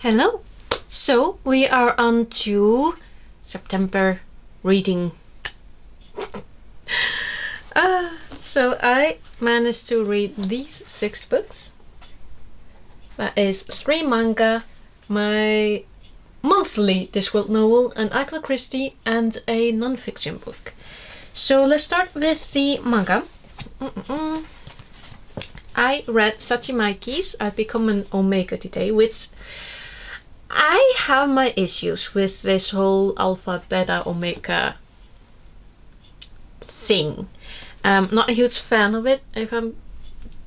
Hello! So we are on to September reading. So I managed to read these 6 books. That is 3 manga, my monthly Discworld novel, an Agatha Christie, and a non-fiction book. So let's start with the manga. I read Sachimaki's I've Become an Omega today, which I have my issues with this whole alpha, beta, omega thing. Not a huge fan of it, if I'm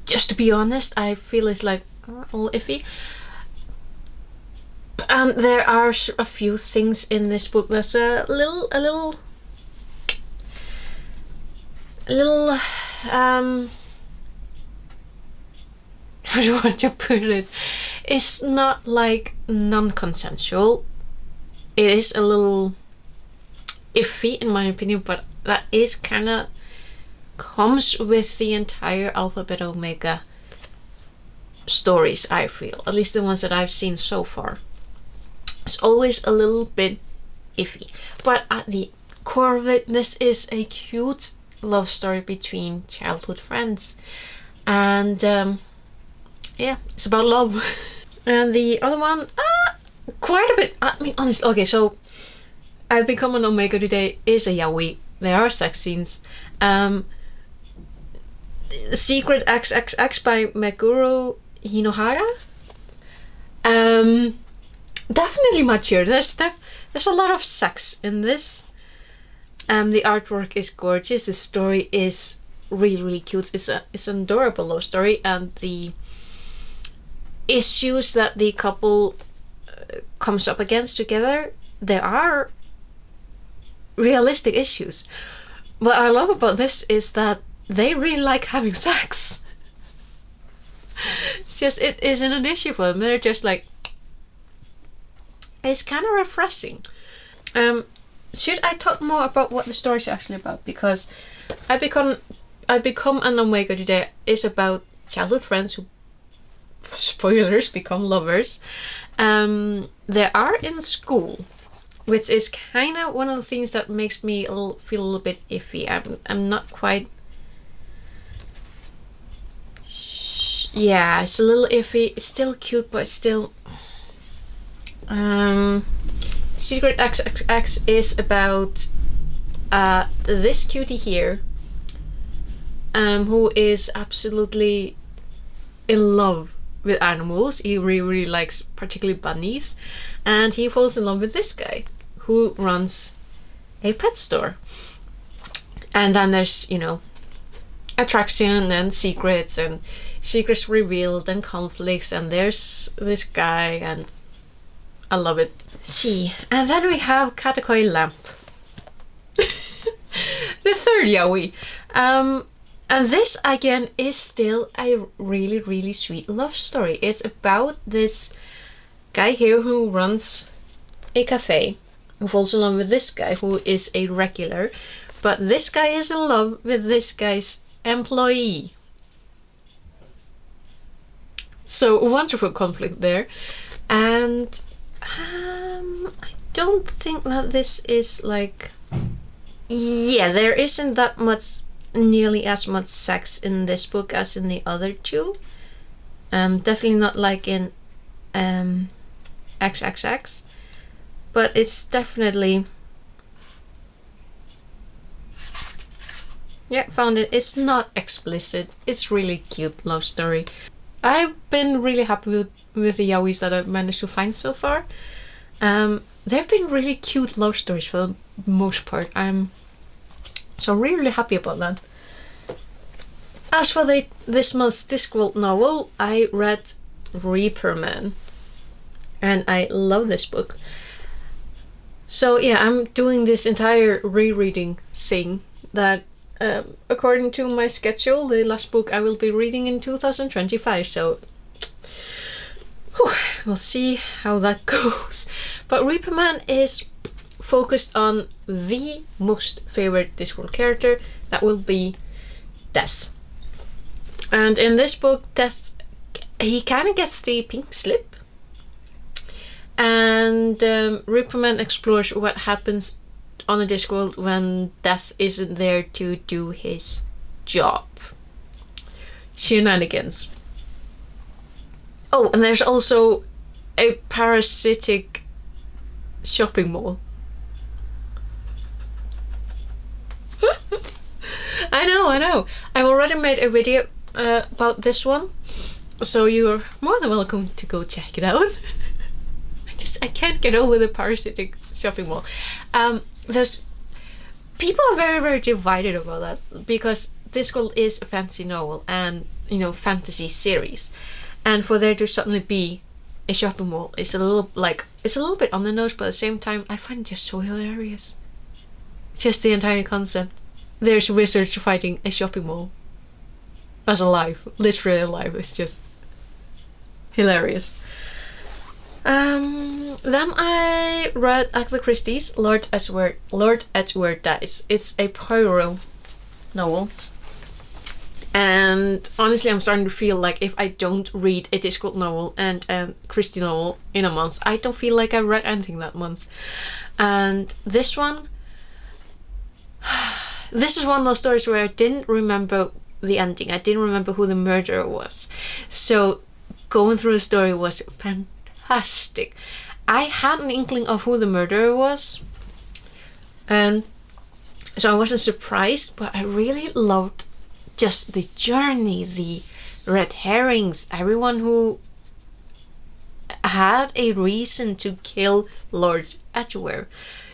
just to be honest. I feel it's like a little iffy. And there are a few things in this book that's a little how do you want to put it? It's not like non-consensual. It is a little iffy in my opinion, but that is kind of comes with the entire Alpha, Beta, Omega stories, I feel. At least the ones that I've seen so far. It's always a little bit iffy. But at the core of it, this is a cute love story between childhood friends. And yeah, it's about love. And the other one, quite a bit. I mean, honestly, okay, so I've Become an Omega today is a yaoi. There are sex scenes. Secret XXX by Meguro Hinohara. Definitely mature. There's a lot of sex in this. The artwork is gorgeous. The story is really cute. It's an adorable love story, and the issues that the couple comes up against together, there are realistic issues. What I love about this is that they really like having sex. It's just, it isn't an issue for them. They're just like, it's kind of refreshing. Should I talk more about what the story is actually about? Because I Become an Omega today is about childhood friends who, spoilers, become lovers. They are in school, which is kind of one of the things that makes me feel a little bit iffy. I'm not quite. Yeah, it's a little iffy. It's still cute, but still. Secret XXX is about this cutie here, who is absolutely in love with animals. He really likes particularly bunnies, and he falls in love with this guy who runs a pet store. And then there's, attraction and secrets revealed and conflicts, and there's this guy, and I love it. See, and then we have Katakoi Lamp. The third yaoi. And this again is still a really sweet love story. It's about this guy here who runs a cafe, who falls in love with this guy who is a regular, but this guy is in love with this guy's employee. So a wonderful conflict there. And I don't think that this is like, yeah, there isn't that much, nearly as much sex in this book as in the other two. Definitely not like in XXX, but it's definitely, yeah, found it. It's not explicit. It's really cute love story. I've been really happy with the yaois that I've managed to find so far. They've been really cute love stories for the most part. So I'm really happy about that. As for this month's Discworld novel, I read Reaper Man, and I love this book. So yeah, I'm doing this entire rereading thing that, according to my schedule, the last book I will be reading in 2025, so we'll see how that goes. But Reaper Man is focused on the most favorite Discworld character, that will be Death. And in this book, Death, he kind of gets the pink slip, And Ripperman explores what happens on the Discworld when Death isn't there to do his job. Shenanigans. Oh, and there's also a parasitic shopping mall. I know. I've already made a video about this one, so you're more than welcome to go check it out. I can't get over the parasitic shopping mall. There's people are very, very divided about that, because Discworld is a fantasy novel and, you know, fantasy series, and for there to suddenly be a shopping mall is a little bit on the nose, but at the same time I find it just so hilarious. Just the entire concept. There's wizards fighting a shopping mall. That's alive, literally alive. It's just hilarious. Then I read Agatha Christie's Lord Edgware Dies. It's a Poirot novel. And honestly, I'm starting to feel like if I don't read a Discworld novel and a Christie novel in a month, I don't feel like I read anything that month. And this one, this is one of those stories where I didn't remember the ending. I didn't remember who the murderer was. So going through the story was fantastic. I had an inkling of who the murderer was, and so I wasn't surprised, but I really loved just the journey, the red herrings, everyone who had a reason to kill Lord Edgware.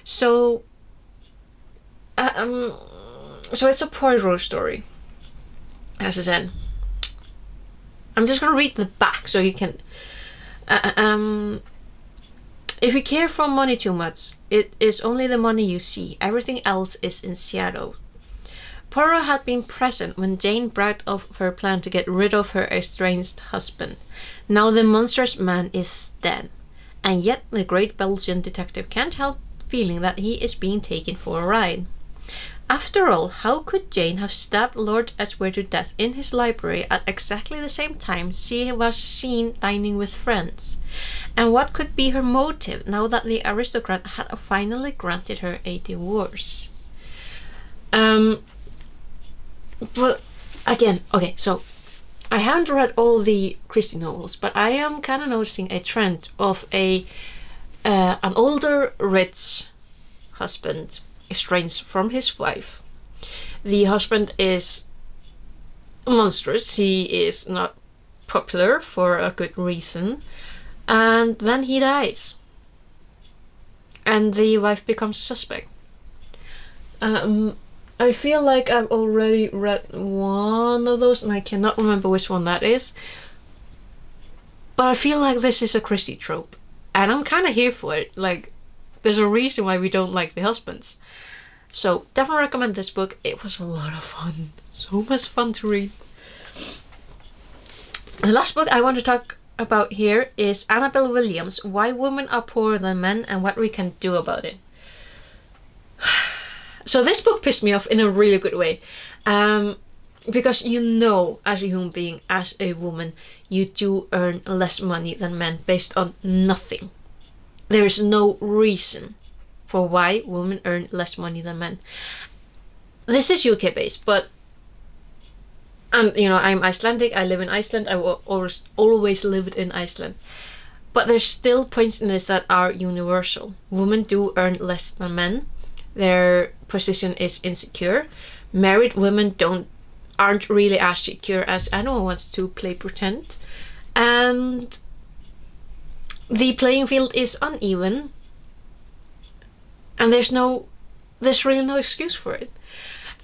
So it's a Poirot story, as I said. I'm just gonna read the back so you can. If you care for money too much, it is only the money you see. Everything else is in shadow. Poirot had been present when Jane bragged of her plan to get rid of her estranged husband. Now the monstrous man is dead, and yet the great Belgian detective can't help feeling that he is being taken for a ride. After all, how could Jane have stabbed Lord Edgware to death in his library at exactly the same time she was seen dining with friends? And what could be her motive now that the aristocrat had finally granted her a divorce? But again, okay, so I haven't read all the Christie novels, but I am kind of noticing a trend of an older rich husband estranged from his wife. The husband is monstrous. He is not popular for a good reason, and then he dies, and the wife becomes a suspect. I feel like I've already read one of those, and I cannot remember which one that is, but I feel like this is a Christie trope, and I'm kind of here for it. Like, there's a reason why we don't like the husbands. So definitely recommend this book. It was a lot of fun. So much fun to read. The last book I want to talk about here is Annabelle Williams' Why Women Are Poorer Than Men and What We Can Do About It. So this book pissed me off in a really good way. Because you know, as a human being, as a woman, you do earn less money than men based on nothing. There is no reason for why women earn less money than men. This is UK based, but you know, I'm Icelandic, I live in Iceland, I will always lived in Iceland. But there's still points in this that are universal. Women do earn less than men. Their position is insecure. Married women aren't really as secure as anyone wants to play pretend. And the playing field is uneven. And there's really no excuse for it.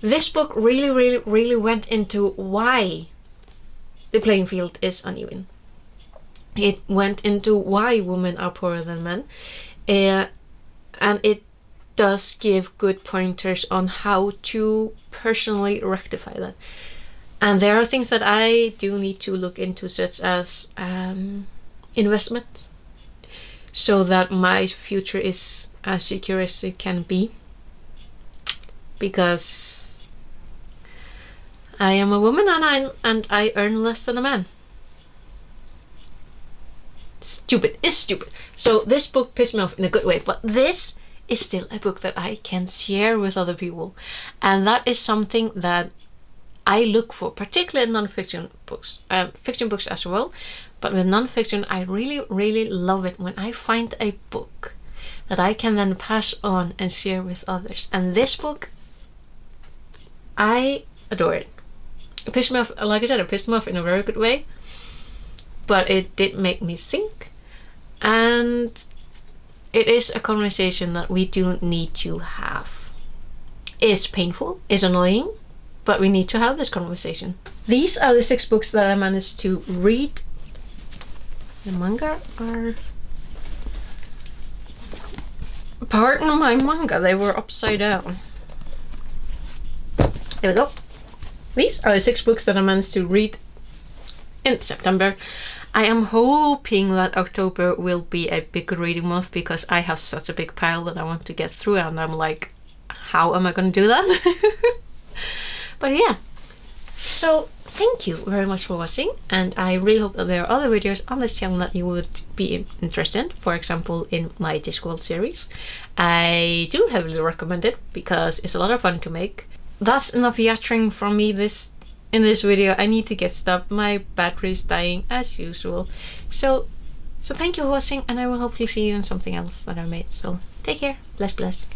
This book really went into why the playing field is uneven. It went into why women are poorer than men. And it does give good pointers on how to personally rectify that. And there are things that I do need to look into, such as investment, so that my future is as secure as it can be, because I am a woman and I earn less than a man. stupid. It's stupid. So this book pissed me off in a good way, but this is still a book that I can share with other people. And that is something that I look for, particularly in non-fiction books. Fiction books as well, but with non-fiction, I really, really love it when I find a book that I can then pass on and share with others. And this book, I adore it. It pissed me off, like I said, it pissed me off in a very good way, but it did make me think, and it is a conversation that we do need to have. It's painful, it's annoying, but we need to have this conversation. These are the 6 books that I managed to read. The manga are... Pardon my manga, they were upside down. There we go. These are the 6 books that I managed to read in September. I am hoping that October will be a big reading month, because I have such a big pile that I want to get through, and I'm like, how am I going to do that? But yeah, so thank you very much for watching, and I really hope that there are other videos on this channel that you would be interested in. For example, in my Discworld series. I do heavily recommend it because it's a lot of fun to make. That's enough yattering from me in this video. I need to get stopped. My battery is dying as usual. So thank you for watching, and I will hopefully see you in something else that I made. So take care. Bless.